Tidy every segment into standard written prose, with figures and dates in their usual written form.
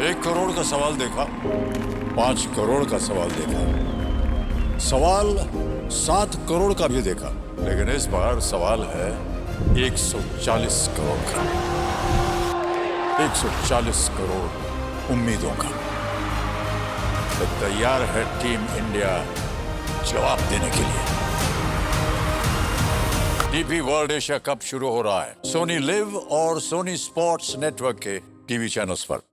1 करोड़ का सवाल देखा, 5 करोड़ का सवाल देखा, सवाल 7 करोड़ का भी देखा, लेकिन इस बार सवाल है 140 करोड़ का। 140 करोड़ उम्मीदों का। तो तैयार है टीम इंडिया जवाब देने के लिए। डीपी वर्ल्ड एशिया कप शुरू हो रहा है सोनी लिव और सोनी स्पोर्ट्स नेटवर्क के टीवी चैनल्स पर।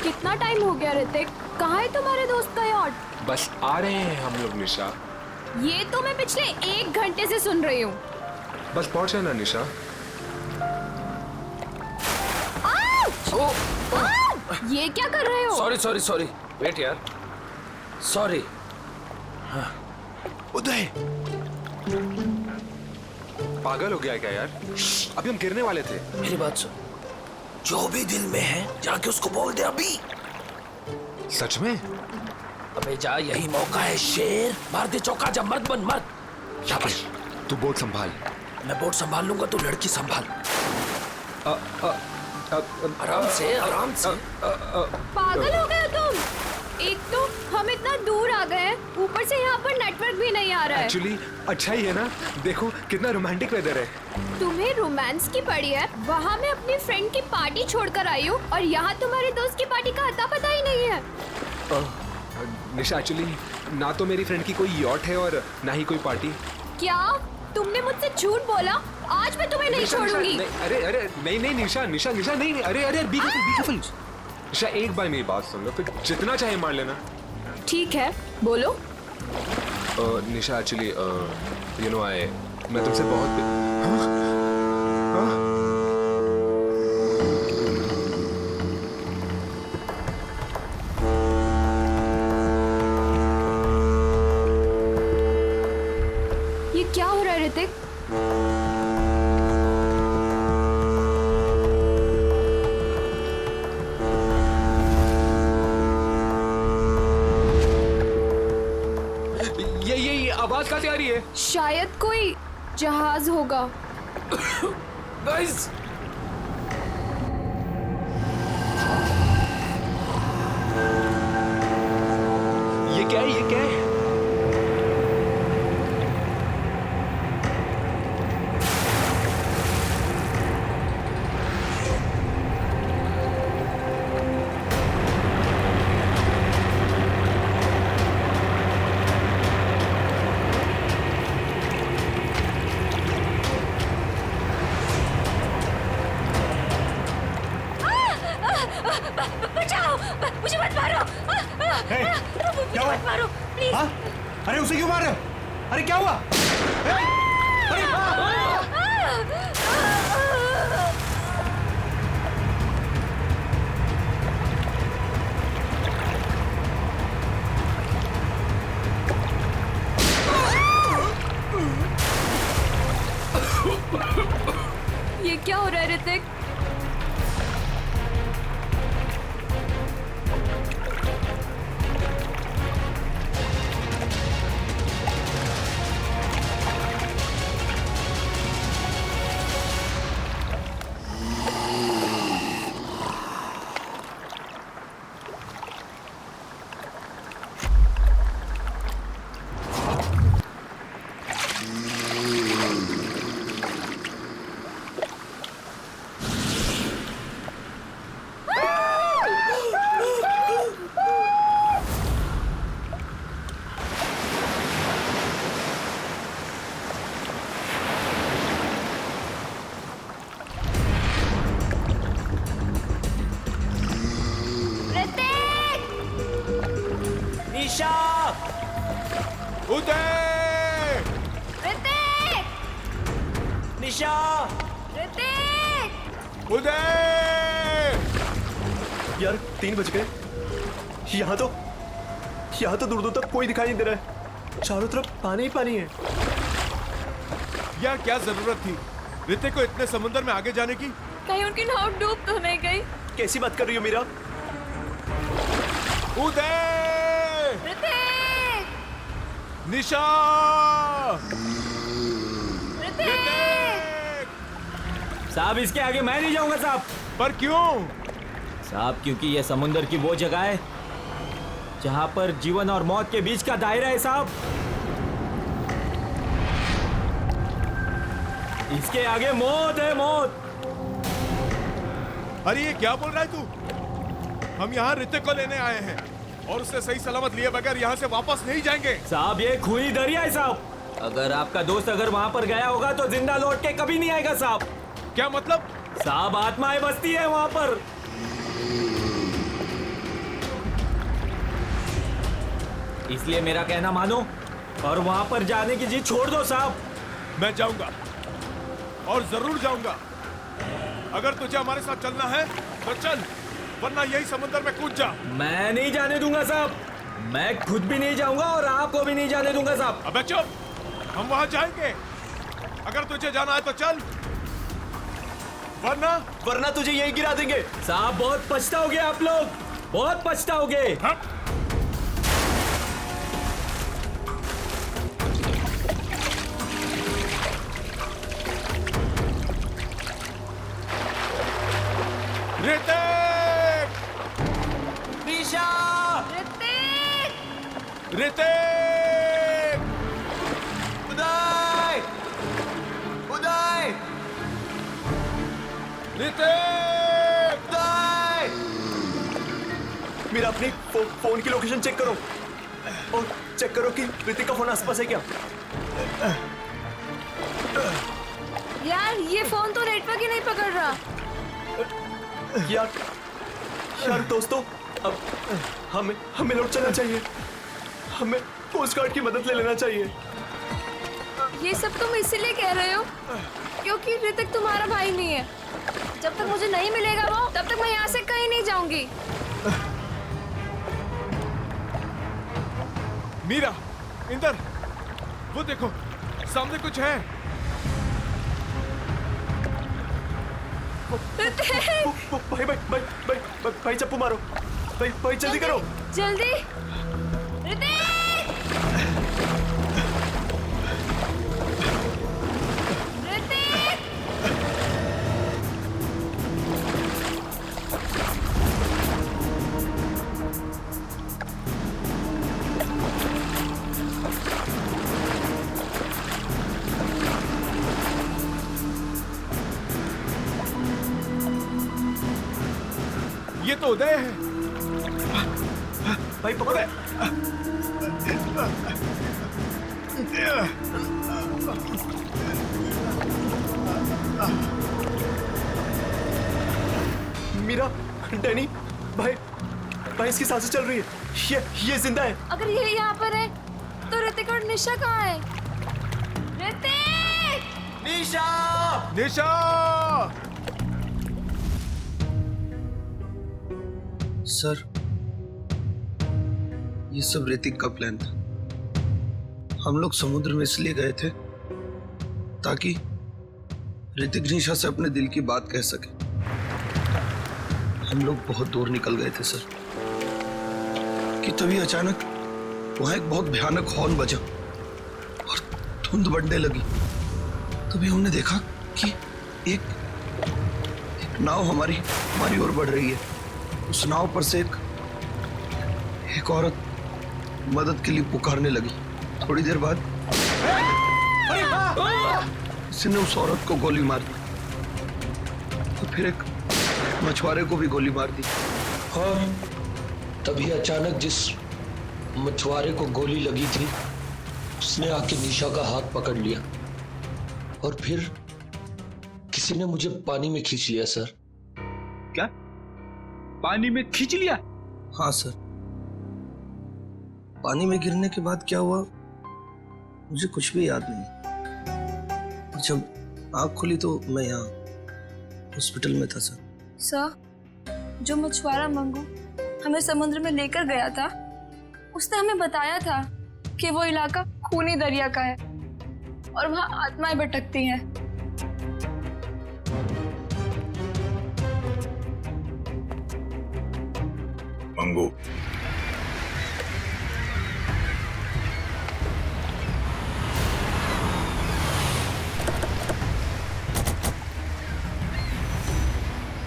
कितना टाइम हो गया ऋतिक? कहाँ है तुम्हारे दोस्त का यॉट? बस आ रहे हैं हम लोग निशा। ये तो मैं पिछले 1 घंटे से सुन रही हूँ। बस पहुंचे ना निशा। ये क्या कर रहे हो? सॉरी सॉरी सॉरी, वेट यार, सॉरी। उदय पागल हो गया क्या यार? अभी हम गिरने वाले थे। मेरी बात सुन, जो भी दिल में है जाके उसको बोल दे अभी। सच में? अबे जा, यही मौका है शेर। मार दे चौका, जब मर्द बन मर्द। शाबाश, तू बोट संभाल। मैं बोट संभाल लूंगा, तू लड़की संभाल। आराम से आराम से। पागल हो गए हो तुम? एक तो हम इतना दूर आ गए हैं, ऊपर से यहाँ पर नेटवर्क भी नहीं आ रहा है। एक्चुअली अच्छा ही है ना, देखो कितना रोमांटिक वेदर है। तुम्हें रोमांस की पड़ी है? वहाँ मैं अपनी फ्रेंड की पार्टी छोड़कर आई हूँ और यहाँ तुम्हारे दोस्त की पार्टी का अता पता ही नहीं है। निशा एक्चुअली ना तो मेरी फ्रेंड की कोई यॉट है और ना ही कोई पार्टी। क्या तुमने मुझसे झूठ बोला? आज मैं तुम्हें नहीं छोड़ूंगी। अरे अरे नहीं नहीं निशा निशा निशा नहीं, अरे अरे बी केयरफुल। निशा एक बार मेरी बात सुन लो, फिर जितना चाहे मार लेना। ठीक है, बोलो। निशा एक्चुअली यू नो मैं तुमसे बहुत ये क्या हो रहा है ऋतिक? ये आवाज कहाँ से आ रही है? शायद कोई जहाज होगा। गाइस, ये क्या है? ये क्या है? बचाओ, मुझे मत मारो। क्या हुआ? मत मारो प्लीज। हाँ? अरे उसे क्यों मार रहे हो? अरे क्या हुआ? ये क्या हो रहा है ऋतिक? उदय! ऋतिक! निशा! ऋतिक! उदय! यार 3 बज गए। यहाँ तो दूर दूर तक कोई दिखाई नहीं दे रहा है। चारों तरफ पानी ही पानी है। यार क्या जरूरत थी ऋतिक को इतने समुद्र में आगे जाने की? कहीं उनकी नाव डूब तो नहीं गई? कैसी बात कर रही हो मीरा? उदय! ऋतिक! निशा! ऋतिक! साहब इसके आगे मैं नहीं जाऊंगा साहब। पर क्यों? साहब क्योंकि यह समुंदर की वो जगह है जहां पर जीवन और मौत के बीच का दायरा है साहब। इसके आगे मौत है, मौत। अरे ये क्या बोल रहा है तू? हम यहाँ ऋतिक को लेने आए हैं और उससे सही सलामत लिए बगैर यहाँ से वापस नहीं जाएंगे। साहब ये खूनी दरिया है साहब। अगर आपका दोस्त अगर वहां पर गया होगा तो जिंदा लौट के कभी नहीं आएगा साहब। क्या मतलब? साहब आत्माएं बसती है वहां पर। इसलिए मेरा कहना मानो और वहां पर जाने की जिद छोड़ दो साहब। मैं जाऊंगा और जरूर जाऊंगा। अगर तुझे हमारे साथ चलना है तो चल, वरना यही समुद्र में कूद जा। मैं नहीं जाने दूंगा साहब। मैं खुद भी नहीं जाऊंगा और आपको भी नहीं जाने दूंगा साहब। अबे चुप, हम वहां जाएंगे। अगर तुझे जाना है तो चल, वरना तुझे यही गिरा देंगे। साहब बहुत पछताओगे आप लोग, बहुत पछताओगे। ऋतिक! निशा! ऋतिक! ऋतिक! उदय! उदय! ऋतिक! उदय! मेरा अपनी फोन की लोकेशन चेक करो और चेक करो कि ऋतिक का फोन आसपास है क्या। यार ये फोन तो नेटवर्क ही नहीं पकड़ रहा। यार दोस्तों, अब हमें लौट चलना चाहिए। हमें कोस्ट गार्ड की मदद ले लेना चाहिए। ये सब तुम इसीलिए कह रहे हो क्योंकि ऋतिक तुम्हारा भाई नहीं है। जब तक मुझे नहीं मिलेगा वो, तब तक मैं यहाँ से कहीं नहीं जाऊंगी। मीरा, इंदर, वो देखो सामने कुछ है। भाई चप्पू मारो। भाई जल्दी करो। जल्दी। ऋतिक! ऋतिक! ये तो उदय है। भाई पकड़ो। मीरा, डैनी, भाई इसकी सांसें चल रही है। ये जिंदा है। अगर ये यहाँ पर है तो ऋतिक और निशा कहाँ है? ऋतिक! निशा! निशा! सर, ये सब ऋतिक का प्लान था। हम लोग समुद्र में इसलिए गए थे ताकि ऋतिक निशा से अपने दिल की बात कह सके। हम लोग बहुत दूर निकल गए थे सर कि तभी अचानक वहां एक बहुत भयानक हॉर्न बजा और धुंध बढ़ने लगी। तभी हमने देखा कि एक नाव हमारी ओर बढ़ रही है। उस नाव पर से एक औरत मदद के लिए पुकारने लगी। थोड़ी देर बाद किसी ने उस औरत को गोली मार दी तो फिर एक मछुआरे को भी गोली मार दी। हाँ, तभी अचानक जिस मछुआरे को गोली लगी थी उसने आके निशा का हाथ पकड़ लिया और फिर किसी ने मुझे पानी में खींच लिया सर। क्या? पानी में खींच लिया? हाँ सर। पानी में गिरने के बाद क्या हुआ मुझे कुछ भी याद नहीं। और जब आँख खुली तो मैं यहाँ हॉस्पिटल में था सर। सर, जो मछुआरा मंगू हमें समुद्र में लेकर गया था, उसने हमें बताया था कि वो इलाका खूनी दरिया का है और वहाँ आत्माएं भटकती हैं। मंगू,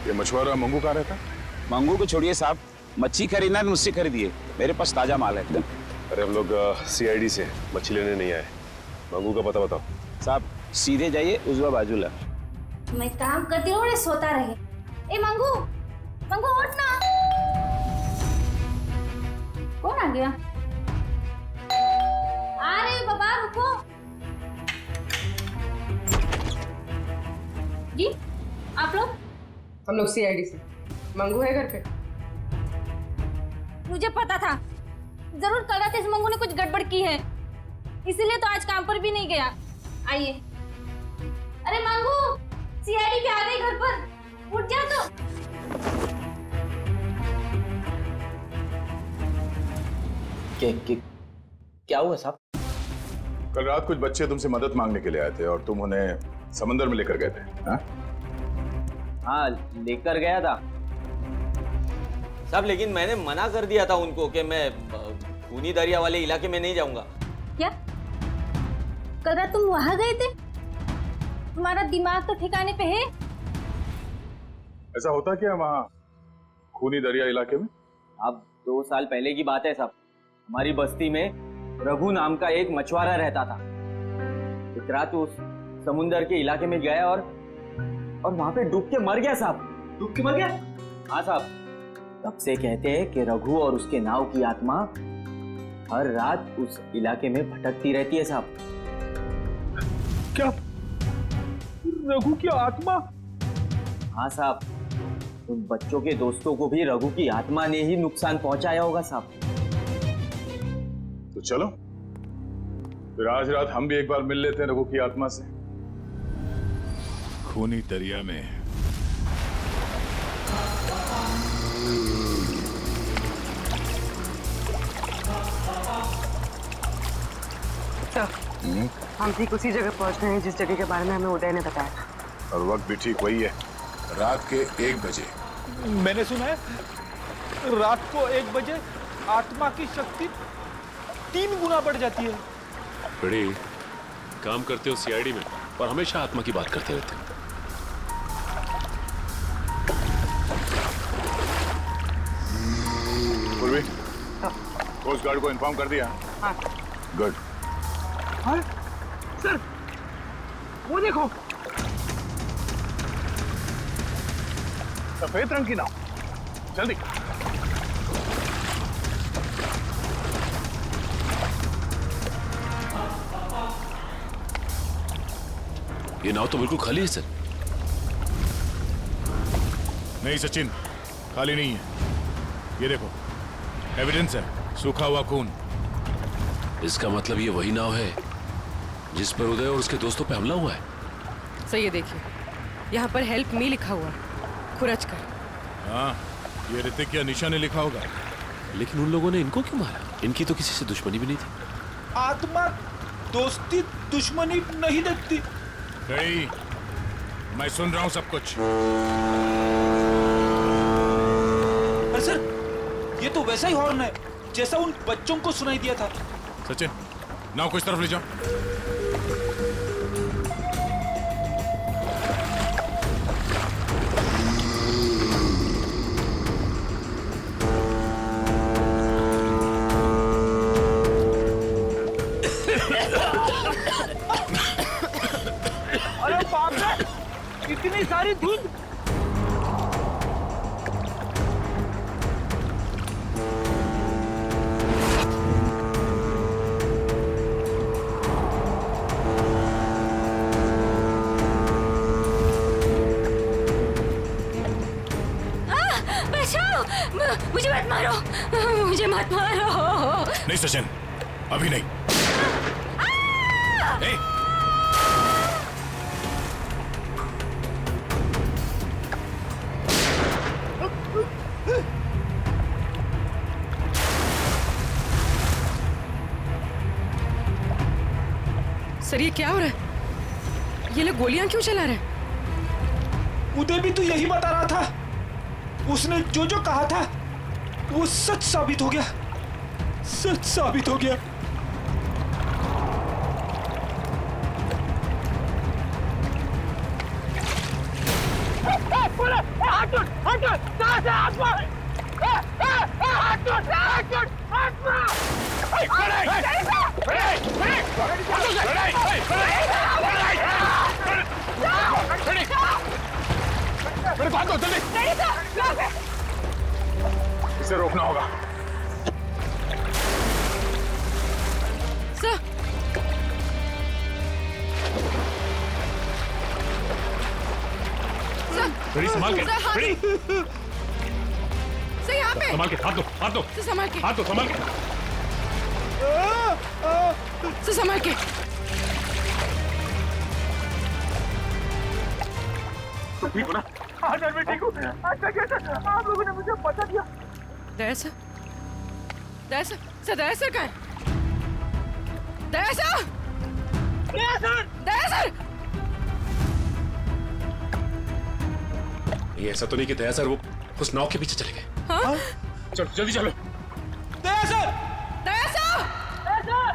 ये मछुआरा मंगू कहाँ रहता? मंगू को छोड़िए साहब, मच्छी खरीदना है तो मुझसे खरीदिए, मेरे पास ताजा माल है एकदम। अरे हम लोग सीआईडी से मच्छी लेने नहीं आए। मंगू का पता बताओ। साहब सीधे जाइए, उजवा बाजू ला। मैं काम करती हूँ, सोता रहे। ए मंगू, मंगू उठ ना। कौन आ गया? आ रहे हो बाबा, रुको। जी आप लोग? हम लोग सीआईडी से। मंगू है घर पे? मुझे पता था, जरूर कल रात इस मंगू ने कुछ गड़बड़ की है, इसीलिए तो आज काम पर भी नहीं गया। आइए। अरे मंगू, सीआईडी भी आ गई घर पर, उठ जा तो। क्या हुआ साहब? कल रात कुछ बच्चे तुमसे मदद मांगने के लिए आए थे और तुम उन्हें समंदर में लेकर गए थे। हाँ, लेकर गया था साहब, लेकिन मैंने मना कर दिया था उनको कि मैं खूनी दरिया वाले इलाके में नहीं जाऊंगा। क्या कल रात तुम वहां गए थे? तुम्हारा दिमाग तो ठिकाने पे है? ऐसा होता क्या वहाँ खूनी दरिया इलाके में? अब 2 साल पहले की बात है साहब, हमारी बस्ती में रघु नाम का एक मछुआरा रहता था। एक रात उस समुंदर के इलाके में गया और वहां पे डूब के मर गया साहब। डूब के मर गया? हाँ साहब, तब से कहते हैं कि रघु और उसके नाव की आत्मा हर रात उस इलाके में भटकती रहती है साहब। क्या रघु की आत्मा? हाँ साहब, उन बच्चों के दोस्तों को भी रघु की आत्मा ने ही नुकसान पहुंचाया होगा साहब। तो चलो फिर आज रात हम भी एक बार मिल लेते हैं रघु की आत्मा से। खूनी दरिया में हम ठीक उसी जगह पहुंच गए हैं जिस जगह के बारे में हमें उदय ने बताया था। और वक्त भी ठीक वही है, रात के 1 बजे। मैंने सुना है रात को 1 बजे आत्मा की शक्ति 3 गुना बढ़ जाती है। बड़ी काम करते हो सीआईडी में और हमेशा आत्मा की बात करते रहते हो। पूर्वी, कोस्ट गार्ड को इन्फॉर्म कर दिया? हाँ। गुड। हाँ? सर, वो देखो, सफेद रंग की नाव, जल्दी। ये नाव तो बिल्कुल खाली है सर। नहीं सचिन, खाली नहीं है। ये देखो, एविडेंस है, सूखा हुआ खून। इसका मतलब ये वही नाव है जिस पर उदय और उसके दोस्तों पे हमला हुआ है। सही है, देखिए यहाँ पर हेल्प मी लिखा हुआ है, खुरच कर। हाँ, ये ऋतिक या निशा ने लिखा होगा। लेकिन उन लोगों ने इनको क्यों मारा? इनकी तो किसी से दुश्मनी भी नहीं थी। आत्मा दोस्ती दुश्मनी नहीं देखती। गई, मैं सुन रहा हूं सब कुछ। अरे सर, ये तो वैसा ही हॉर्न है जैसा उन बच्चों को सुनाई दिया था। सचिन, नाव को इस तरफ ले जाओ। अरे बाप रे, इतनी सारी धुंध। मुझे मत मारो, मुझे मत मारो। नहीं सचिन, अभी नहीं। सर ये क्या हो रहा है? ये लोग गोलियां क्यों चला रहे हैं? उदय भी तो यही बता रहा था। उसने जो जो कहा था वो सच साबित हो गया, सच साबित हो गया। इसे रोकना होगा। सर रेडी, संभाल के। रेडी, सर यहाँ पे संभाल के, हाथ दो, हाथ दो, सर संभाल के, हाथ दो, संभाल के। सर संभाल के। ठीक हो ना? हाँ सर मैं ठीक हूँ। अच्छा क्या सर, आप लोगों ने मुझे बता दिया। दया सर, दया सर, सर दया सर कहाँ है? दया सर, दया सर, दया सर। ये ऐसा तो नहीं कि दया सर वो उस नाव के पीछे चले गए? हाँ? चलो जल्दी चलो। दया सर, दया सर, दया सर,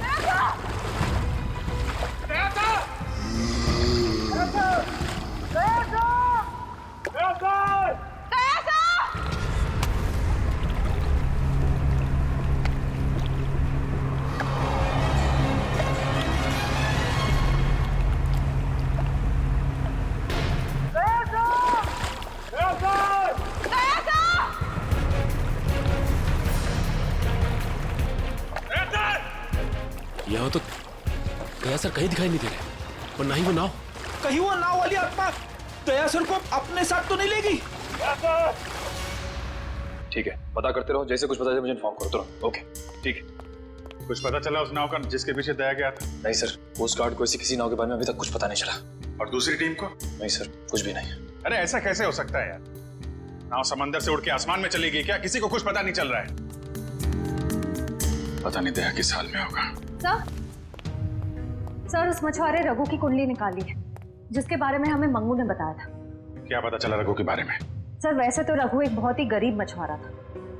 दया सर, दया सर, दया सर, दया सर, दया सर, दया सर। यहाँ तो दया सर कहीं दिखाई नहीं दे रहे, और ना ही वो नाव। कहीं वो नाव वाली आत्मा दया सर को अपने साथ तो नहीं लेगी? ठीक है, पता करते रहो, जैसे कुछ पता चले मुझे इन्फॉर्म करो तुरंत। ओके ठीक है। कुछ पता चला उस नाव का जिसके पीछे दया गया था? नहीं सर, कोस्ट गार्ड को ऐसी किसी नाव के बारे में अभी तक कुछ पता नहीं चला। और दूसरी टीम को? नहीं सर, कुछ भी नहीं। अरे ऐसा कैसे हो सकता है यार? नाव समंदर से उड़ के आसमान में चली गई क्या? किसी को कुछ पता नहीं चल रहा है। पता नहीं दया किस हाल में होगा। सर उस मछुआरे रघु की कुंडली निकाली है, जिसके बारे में हमें मंगू ने बताया था। क्या पता चला रघु के बारे में? सर वैसे तो रघु एक बहुत ही गरीब मछुआरा था,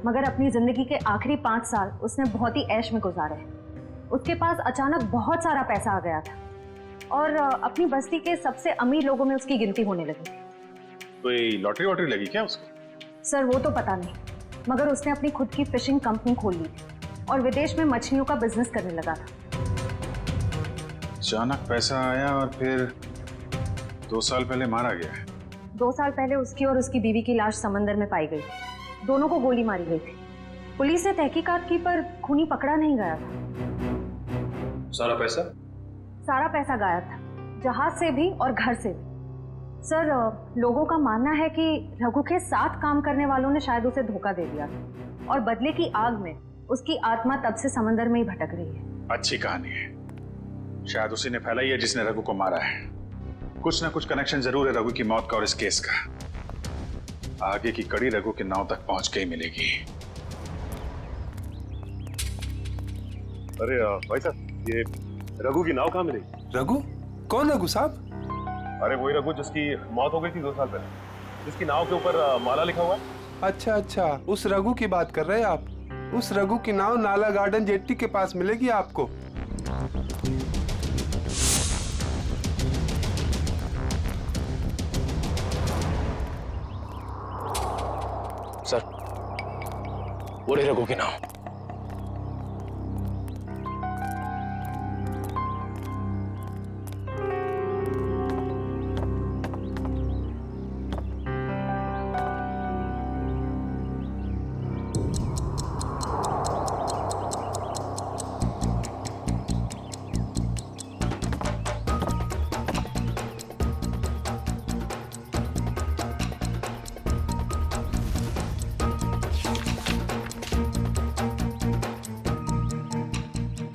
मगर अपनी जिंदगी के आखिरी 5 साल उसने बहुत ही ऐश में गुजारे हैं। उसके पास अचानक बहुत सारा पैसा आ गया था और अपनी बस्ती के सबसे अमीर लोगों में उसकी गिनती होने लगी थी। कोई लॉटरी वॉटरी लगी क्या उसको? सर वो तो पता नहीं, मगर उसने अपनी खुद की फिशिंग कंपनी खोल ली थी और विदेश में मछलियों का बिजनेस करने लगा था। अचानक पैसा आया और फिर 2 साल पहले मारा गया है। 2 साल पहले उसकी और उसकी बीवी की लाश समंदर में पाई गई। दोनों को गोली मारी गई थी। पुलिस ने तहकीकात की पर खूनी पकड़ा नहीं गया था। सारा पैसा? सारा पैसा गायब था, जहाज से भी और घर से भी। सर लोगों का मानना है कि रघु के साथ काम करने वालों ने शायद उसे धोखा दे दिया और बदले की आग में उसकी आत्मा तब से समंदर में ही भटक रही है। अच्छी कहानी है, शायद उसी ने फैलाई है जिसने रघु को मारा है। कुछ ना कुछ कनेक्शन जरूर है रघु की मौत का और इस केस का। आगे की कड़ी रघु के नाव तक पहुंच के ही मिलेगी। अरे भाई साहब, ये रघु की नाव कहाँ मिली? रघु? कौन रघु साहब? अरे वही रघु जिसकी मौत हो गई थी 2 साल पहले, जिसकी नाव के ऊपर माला लिखा हुआ है। अच्छा अच्छा, उस रघु की बात कर रहे हैं आप। उस रघु की नाव नाला गार्डन जेट्टी के पास मिलेगी आपको। सर वो रही रघु की नाव।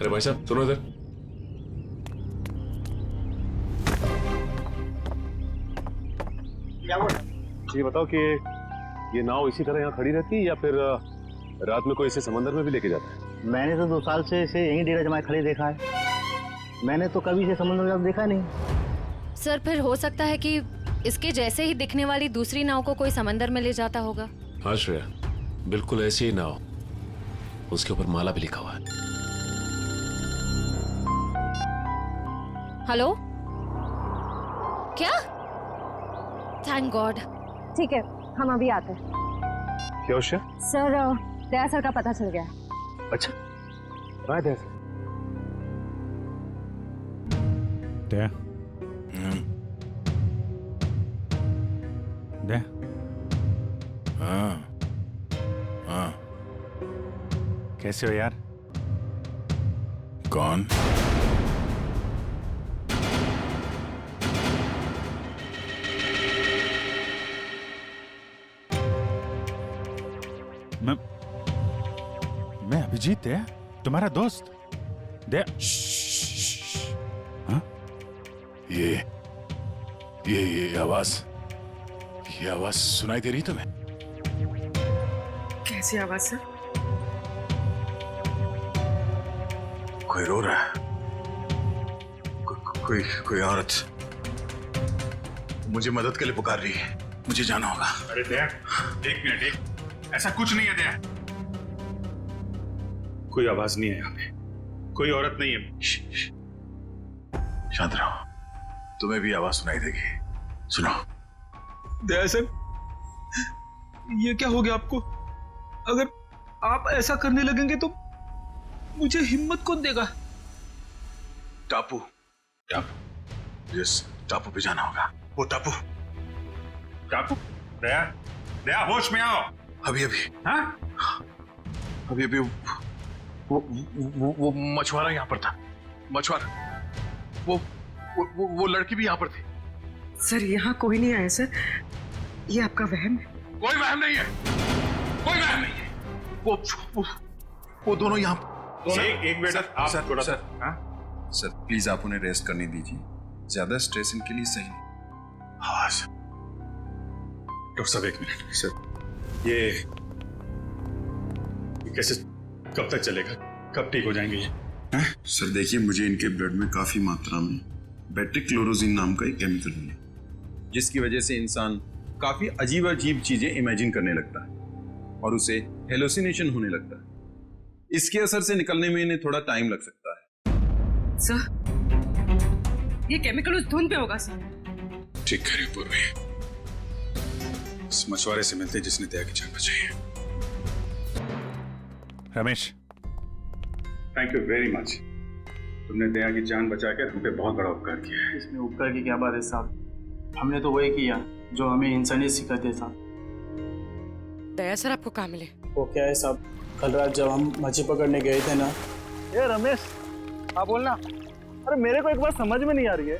अरे भाई साहब सुनो इधर। ये बताओ कि ये नाव इसी तरह यहाँ खड़ी रहती है या फिर रात में कोई इसे समंदर में भी लेके जाता है? मैंने तो 2 साल से इसे यहीं डेरा जमाए खड़े देखा है। मैंने तो कभी इसे समुद्र में देखा नहीं। सर फिर हो सकता है कि इसके जैसे ही दिखने वाली दूसरी नाव को कोई समंदर में ले जाता होगा। हाँ श्रेया, बिल्कुल ऐसी ही नाव, उसके ऊपर माला भी लिखा हुआ है। हेलो, क्या? Thank God. ठीक है, हम अभी आते हैं। क्या उषा? सर दया सर का पता चल गया। अच्छा, कहाँ है दया सर? दया, दया, हाँ हाँ, कैसे हो यार? कौन? मैं अभिजीत है, तुम्हारा दोस्त। दया, हाँ? ये आवाज सुनाई दे रही तुम्हें? कैसी आवाज सर? कोई रो रहा है, कोई औरत मुझे मदद के लिए पुकार रही है, मुझे जाना होगा। अरे दया, एक मिनट, ऐसा कुछ नहीं है दया। कोई आवाज नहीं है यहाँ पे, कोई औरत नहीं है। शांत रहो, तुम्हें भी आवाज सुनाई देगी। सुनो। दया सर, ये क्या हो गया आपको? अगर आप ऐसा करने लगेंगे तो मुझे हिम्मत कौन देगा? टापू, जिस टापू पे जाना होगा, वो टापू। दया, दया होश में आओ। अभी हाँ? अभी वो मछुआरा यहाँ पर था। मछुआरा, वो लड़की भी यहाँ पर थी। सर यहाँ कोई नहीं आया सर, ये आपका वहम है। कोई वहम नहीं है, कोई वहम नहीं है। वो दोनों यहाँ। एक मिनट, आप थोड़ा सा। सर प्लीज आप उन्हें रेस्ट करने दीजिए, ज्यादा स्ट्रेस इनके लिए सही नहीं। हाँ सर। डॉक्टर साहब एक मिनट। सर ये कैसे, कब तक चलेगा, कब ठीक हो जाएंगे ये? सर देखिए, मुझे इनके ब्लड में काफी मात्रा में बेट्रिक्लोरोजिन नाम का एक केमिकल मिला, जिसकी वजह से इंसान काफी अजीब अजीब चीजें इमेजिन करने लगता है और उसे हेलोसिनेशन होने लगता है। इसके असर से निकलने में इन्हें थोड़ा टाइम लग सकता है। सर ये केमिकल उस धुन पे होगा सर। ठीक कह रही पूर्वी, इस मछुआरे से मिलते जिसने दया की जान बचाई है। Ramesh, thank you very much. तुमने दया की जान बचाकर हम पे बहुत बड़ा उपकार किया है। इसमें उपकार की क्या बात है साहब, हमने तो वही किया जो हमें इंसानियत सिखाते साहब। दया सर आपको कहाँ मिले? वो क्या है साहब, कल रात जब हम मछली पकड़ने गए थे ना। ये रमेश, हाँ बोलना। अरे मेरे को एक बात समझ में नहीं आ रही है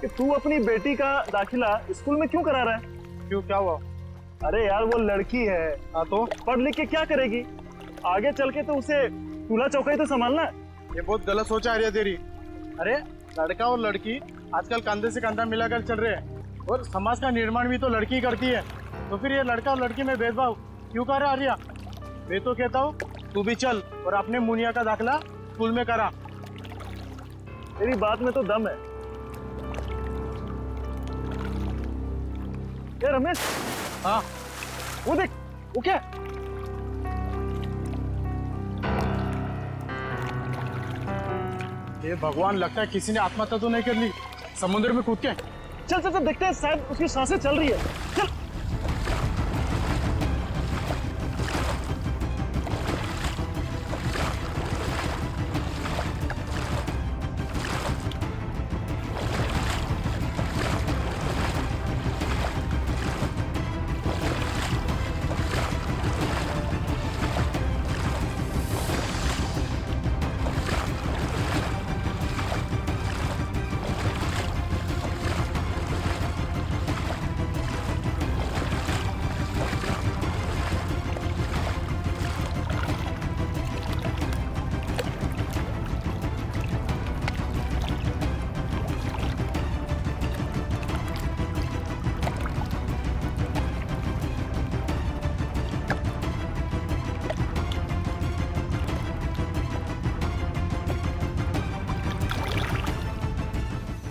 कि तू अपनी बेटी का दाखिला स्कूल में क्यों करा रहा है? क्यों, क्या हुआ? अरे यार वो लड़की है, हाँ तो पढ़ लिख के क्या करेगी? आगे चल के तो उसे चूल्हा चौका ही तो संभालना है। ये बहुत गलत सोच आ रही है तेरी। अरे लड़का और लड़की आजकल कंधे से कंधा मिलाकर चल रहे हैं और समाज का निर्माण भी तो लड़की करती है, तो फिर ये लड़का और लड़की में भेदभाव क्यों कर रहा है आर्या? मैं तो कहता हूँ तू भी चल और अपने मुनिया का दाखिला स्कूल में करा। तेरी बात में तो दम है। ये रमेश, हाँ वो देख, वो क्या? ये भगवान, लगता है किसी ने आत्महत्या तो नहीं कर ली समुद्र में कूद के। चल चल चल देखते हैं, शायद उसकी सांसें चल रही है। चल।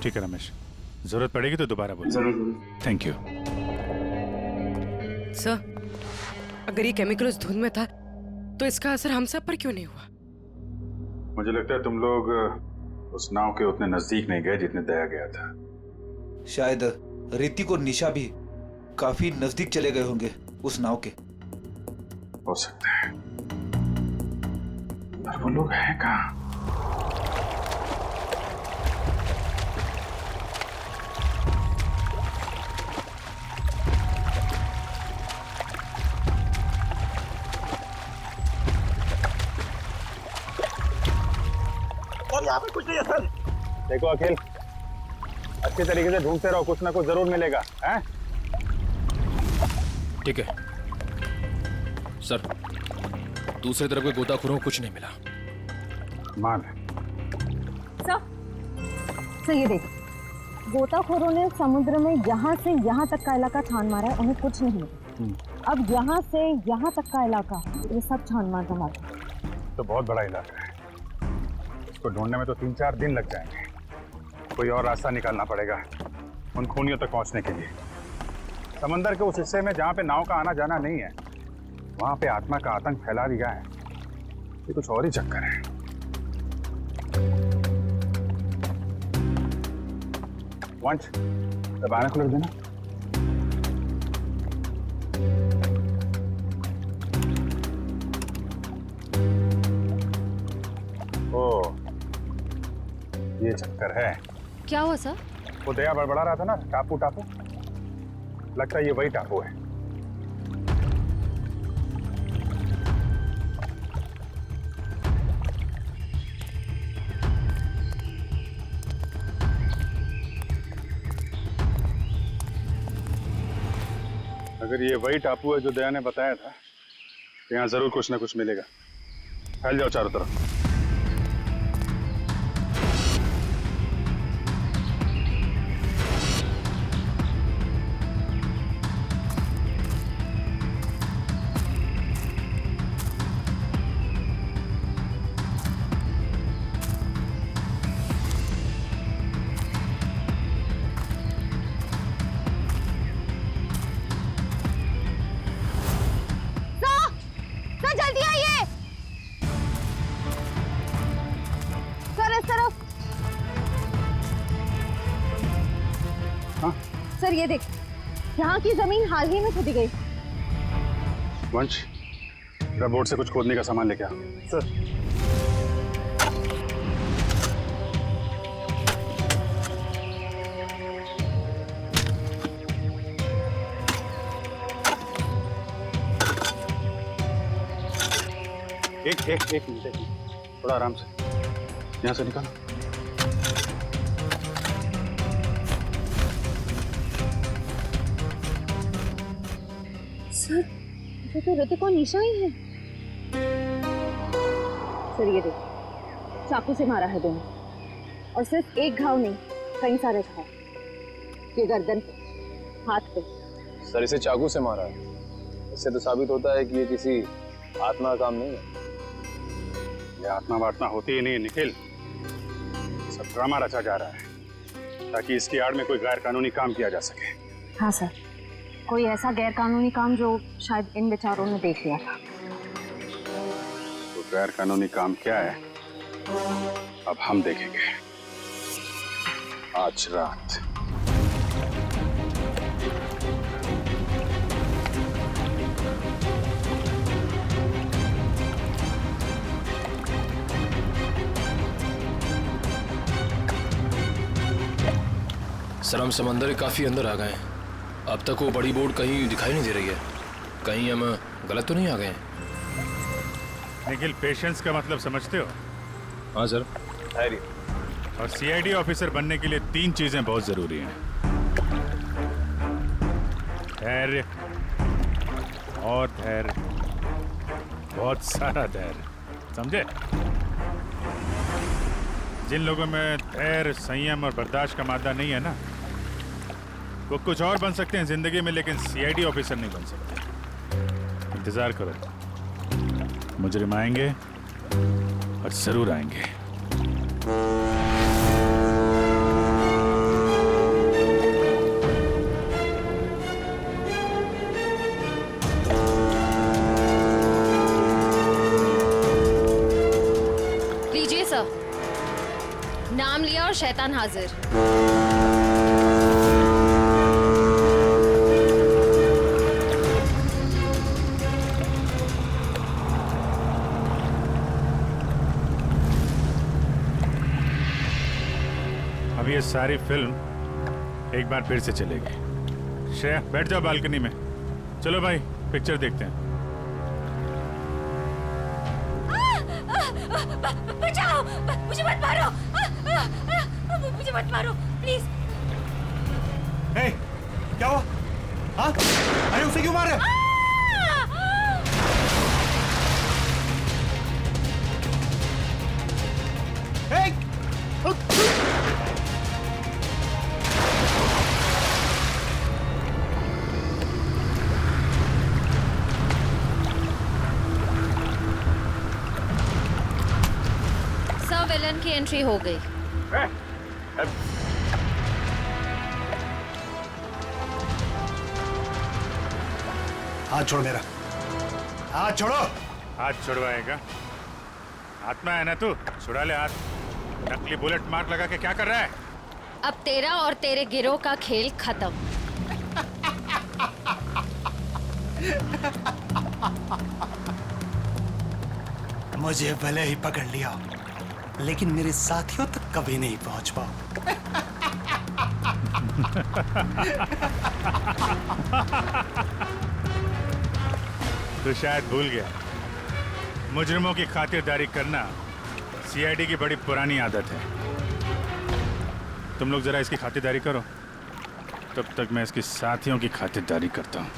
ठीक है रमेश, जरूरत पड़ेगी तो दोबारा बोल। जरूर। Thank you. सर, अगर ये केमिकल उस धुंध में था तो इसका असर हम सब पर क्यों नहीं हुआ? मुझे लगता है तुम लोग उस नाव के उतने नजदीक नहीं गए जितने दया गया था। शायद ऋतिक और निशा भी काफी नजदीक चले गए होंगे उस नाव के। हो सकता है, पर वो लोग हैं कहाँ? और यहाँ पे कुछ नहीं है सर। देखो अखिल, अच्छी तरीके से ढूंढते रहो, कुछ ना कुछ जरूर मिलेगा। हैं? ठीक है सर, दूसरी तरफ के गोताखोरों को कुछ नहीं मिला। मान सर ये देख, गोताखोरों ने समुद्र में यहाँ से यहाँ तक का इलाका छान मारा है, उन्हें कुछ नहीं मिला। अब यहाँ से यहाँ तक का इलाका ये सब छान मार रहा है। तो बहुत बड़ा इलाका है, इसको ढूंढने में तो 3-4 दिन लग जाएंगे। कोई और रास्ता निकालना पड़ेगा उन खूनियों तक पहुंचने के लिए। समंदर के उस हिस्से में जहाँ पे नाव का आना जाना नहीं है, वहां पे आत्मा का आतंक फैला दिया है। ये कुछ और ही चक्कर है। वंश, दबाना खुल देना। ओ, ये चक्कर है। क्या हुआ सर? वो दया बड़बड़ा रहा था ना, टापू टापू, लगता है ये वही टापू है। अगर ये वही टापू है जो दया ने बताया था, तो यहाँ जरूर कुछ ना कुछ मिलेगा। फैल जाओ चारों तरफ। जल्दी आइए सर, इस तरफ। हाँ? सर ये देख, यहाँ की जमीन हाल ही में खोदी गई। वंश, बोट से कुछ खोदने का सामान लेके आ। सर। एक मिनट, थोड़ा आराम से, यहाँ से निकालो। सर, ये तो ऋतिक और निशा ही है। सर ये देख, चाकू से मारा है दोनों, और सिर्फ एक घाव नहीं, कई सारे घाव। ये गर्दन पे, हाथ पे। सर इसे चाकू से मारा है, इससे तो साबित होता है कि ये किसी आत्मा का काम नहीं है। ये आत्मा वात्मा होती ही नहीं निखिल, सब ड्रामा रचा जा रहा है ताकि इसकी आड़ में कोई गैर कानूनी काम किया जा सके। हाँ सर, कोई ऐसा गैर कानूनी काम जो शायद इन बेचारों ने देख लिया था। तो गैर कानूनी काम क्या है, अब हम देखेंगे आज रात। सर, हम समंदर के काफी अंदर आ गए हैं। अब तक वो बड़ी बोट कहीं दिखाई नहीं दे रही है। कहीं हम गलत तो नहीं आ गए हैं? निखिल, पेशेंस का मतलब समझते हो? हाँ सर। धैर्य। और सीआईडी ऑफिसर बनने के लिए 3 चीजें बहुत जरूरी हैं। धैर्य और धैर्य, बहुत सारा धैर्य, समझे? जिन लोगों में धैर्य, संयम और बर्दाश्त का मादा नहीं है ना, वो कुछ और बन सकते हैं जिंदगी में, लेकिन सीआईडी ऑफिसर नहीं बन सकते। इंतजार करो, मुजरिम आएंगे और जरूर आएंगे। शैतान हाजिर। अब ये सारी फिल्म एक बार फिर से चलेगी। श्रेया बैठ जाओ बालकनी में। चलो भाई पिक्चर देखते हैं। बचाओ, मुझे मत मारो, मुझे मत मारो प्लीज। हे, क्या हुआ? हाँ? अरे उसे क्यों मार रहे? सब विलन की एंट्री हो गई। हाथ छोड़ मेरा। हाथ छोड़ो। हाथ छुड़वाएगा? आत्मा है ना तू, छुड़ा ले हाथ। नकली बुलेट मार्क लगा के क्या कर रहा है? अब तेरा और तेरे गिरोह का खेल खत्म। मुझे भले ही पकड़ लिया, लेकिन मेरे साथियों तक कभी नहीं पहुंच पाओ। तू शायद भूल गया, मुजरिमों की खातिरदारी करना सीआईडी की बड़ी पुरानी आदत है। तुम लोग जरा इसकी खातिरदारी करो, तब तक मैं इसके साथियों की खातिरदारी करता हूँ।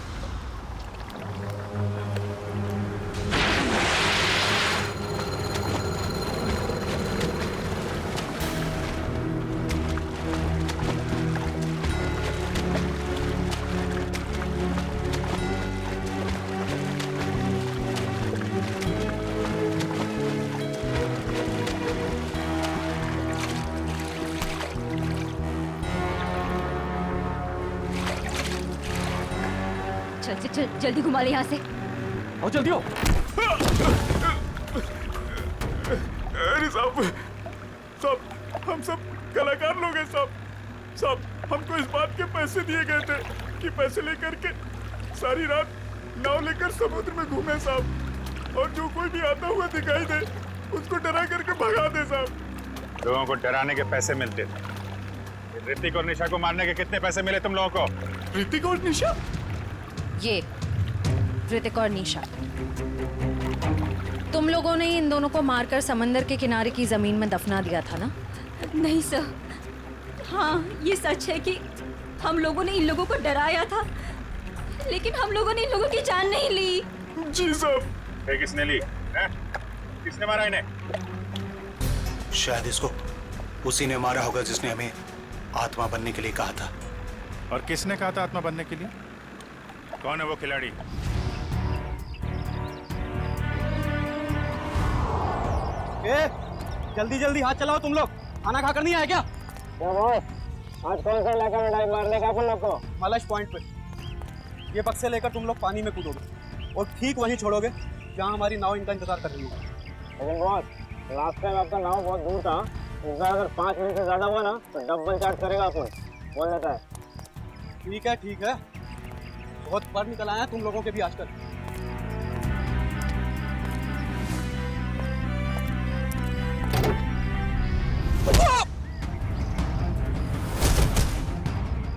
चल जल्दी घुमा ले यहाँ से। आओ जल्दी आओ। अरे साहब, हम सब कलाकार लोग हैं साहब। हमको इस बात के पैसे दिए गए थे कि पैसे लेकर के सारी रात नाव लेकर समुद्र में घूमे साहब, और जो कोई भी आता हुआ दिखाई दे उसको डरा करके भगा दे साहब। लोगों को डराने के पैसे मिलते थे। ऋतिक और निशा को मारने के कितने पैसे मिले तुम लोगों को? ऋतिक और निशा? ये ऋतिक और निशा, तुम लोगों ने इन दोनों को मारकर समंदर के किनारे की जमीन में दफना दिया था ना? नहीं सर, हाँ ये सच है कि हम लोगों ने इन लोगों को डराया था, लेकिन हम लोगों ने इन लोगों की जान नहीं ली। जी साहब। किसने ली है? किसने मारा इन्हें? शायद इसको उसी ने मारा होगा जिसने हमें आत्मा बनने के लिए कहा था। और किसने कहा था आत्मा बनने के लिए? कौन है वो खिलाड़ी? जल्दी जल्दी हाथ चलाओ तुम लोग, खाना खाकर नहीं आए क्या? आज कौन सा इलाका में डाइव मारने का अपन लोग को? मलश पॉइंट पे। ये बक्से लेकर तुम लोग पानी में कूदोगे और ठीक वहीं छोड़ोगे जहाँ हमारी नाव इनका इंतजार कर रही है। लेकिन बॉस, लास्ट टाइम आपका नाव बहुत दूर था, इस बार अगर 5 मिनट से ज्यादा हुआ ना तो डबल चार्ज करेगा अपन, बोल देता है। ठीक है, बहुत पर निकल आया तुम लोगों के भी आजकल।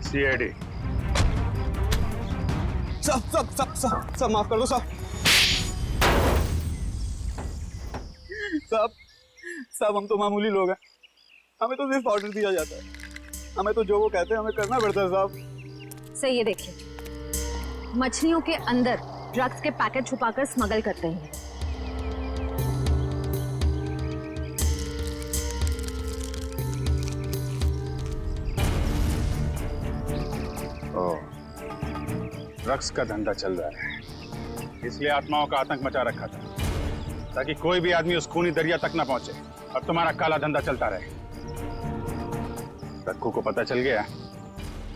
सीआईडी। सब माफ कर दो साहब। साहब हम तो मामूली लोग हैं, हमें तो सिर्फ ऑर्डर दिया जाता है, हमें तो जो वो कहते हैं हमें करना पड़ता है साहब। सही ये देखिए, मछलियों के अंदर ड्रग्स के पैकेट छुपाकर स्मगल करते हैं। ड्रग्स का धंधा चल रहा है, इसलिए आत्माओं का आतंक मचा रखा था ताकि कोई भी आदमी उस खूनी दरिया तक ना पहुंचे। अब तुम्हारा काला धंधा चलता रहे। रक्कू को पता चल गया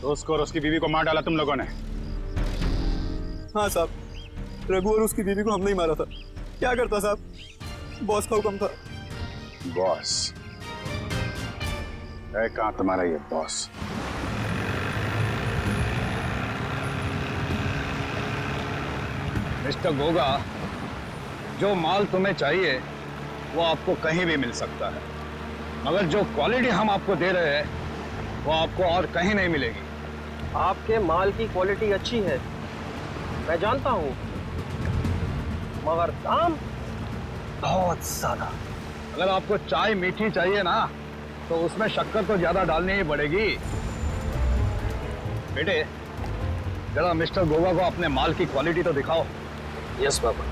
तो उसको और उसकी बीवी को मार डाला तुम लोगों ने। हाँ साहब, रघु और उसकी बीवी को हमने ही मारा था। क्या करता साहब, बॉस का हुक्म था। बॉस? है कहाँ तुम्हारा ये बॉस? मिस्टर गोगा, जो माल तुम्हें चाहिए वो आपको कहीं भी मिल सकता है, मगर जो क्वालिटी हम आपको दे रहे हैं वो आपको और कहीं नहीं मिलेगी। आपके माल की क्वालिटी अच्छी है, मैं जानता हूँ, मगर दाम बहुत ज्यादा। अगर आपको चाय मीठी चाहिए ना तो उसमें शक्कर तो ज्यादा डालनी ही पड़ेगी। बेटे, जरा मिस्टर गोगा को अपने माल की क्वालिटी तो दिखाओ। Yes papa.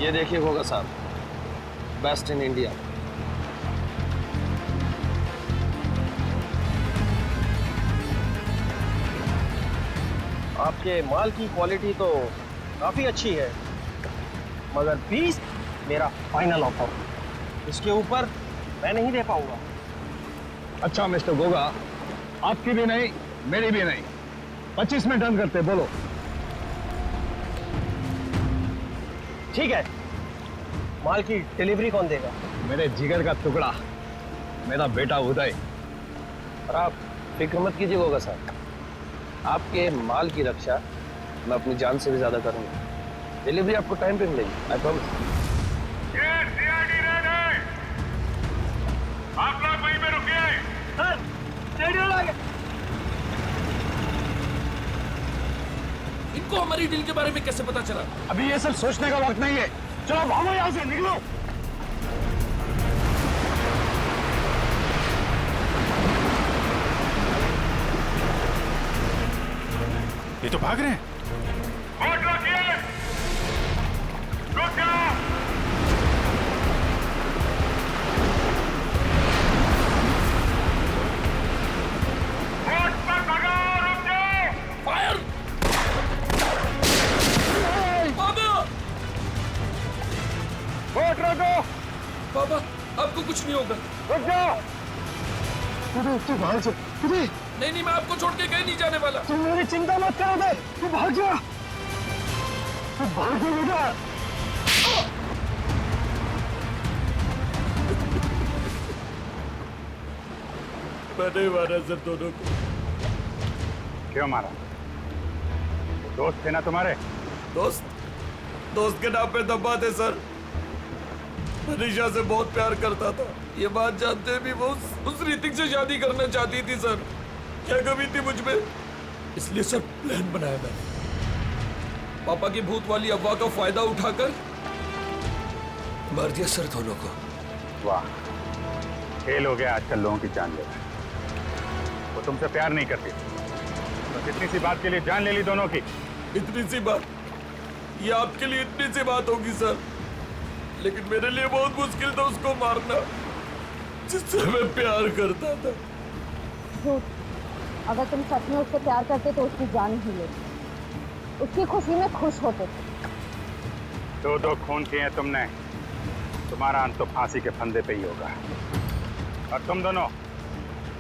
ये देखिए गोगा साहब, बेस्ट इन इंडिया। आपके माल की क्वालिटी तो काफी अच्छी है, मगर 20 मेरा फाइनल ऑफर, इसके ऊपर मैं नहीं दे पाऊंगा। अच्छा मिस्टर गोगा, आपकी भी नहीं मेरी भी नहीं, 25 में डन करते, बोलो। ठीक है, माल की डिलीवरी कौन देगा? मेरे जिगर का टुकड़ा, मेरा बेटा उदय। और आप फिक्र मत कीजिए गोगा साहब, आपके माल की रक्षा मैं अपनी जान से भी ज्यादा करूंगा। डिलीवरी आपको टाइम पे मिलेगी, आई प्रॉमिस। आप लोग वहीं पे रुकिए। सर, रेडियो आ गया। इनको हमारी डील के बारे में कैसे पता चला? अभी ये सब सोचने का वक्त नहीं है, चलो भागो यहाँ से, निकलो। ये तो भाग रहे हैं। फायर! बाबा, आपको कुछ नहीं होगा। रुक जाओ। तू भाग जा। नहीं, मैं आपको छोड़ के कहीं नहीं जाने वाला। तुम मेरी चिंता मत करो बे, तू भाग जा। तू भाग जा बेटा। मैंने मारा सर दोनों को। क्यों मारा? दोस्त थे ना तुम्हारे? दोस्त के नाम पे दबा थे सर। मनीषा से बहुत प्यार करता था, ये बात जानते भी वो उस ऋतिक से शादी करना चाहती थी सर। क्या कमी थी मुझ में, इसलिए सर प्लान बनाया मैंने। पापा की भूत वाली अफवाह का फायदा उठाकर मार दिया सर दोनों को। वाह, खेल हो गया आजकल लोगों की जान लेना। वो तुमसे प्यार नहीं करती, बस इतनी सी बात के लिए जान ले ली दोनों की। इतनी सी बात? ये आपके लिए इतनी सी बात होगी सर, लेकिन मेरे लिए बहुत मुश्किल था उसको मारना जिससे मैं प्यार करता था। अगर तुम सच में उससे प्यार करते तो उसकी जान ही लेते, उसकी खुशी में खुश होते। दो खून किए हैं तुमने, तुम्हारा अंत तो फांसी के फंदे पे ही होगा। और तुम दोनों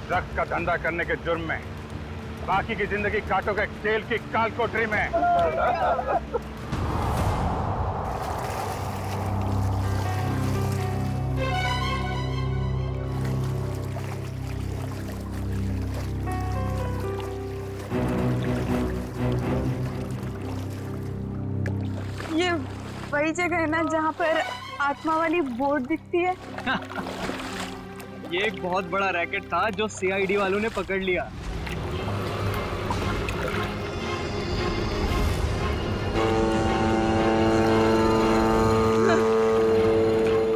ड्रग्स का धंधा करने के जुर्म में बाकी की जिंदगी काटोगे जेल की काल कोठरी में। ये वही जगह है ना जहाँ पर आत्मा वाली बोर्ड दिखती है? ये एक बहुत बड़ा रैकेट था जो सीआईडी वालों ने पकड़ लिया।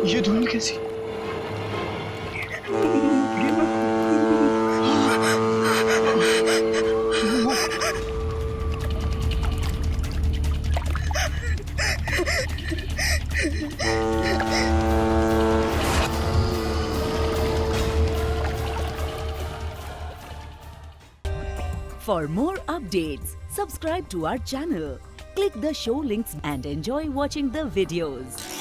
ये धुन कैसी? For more updates, subscribe to our channel, click the show links and enjoy watching the videos.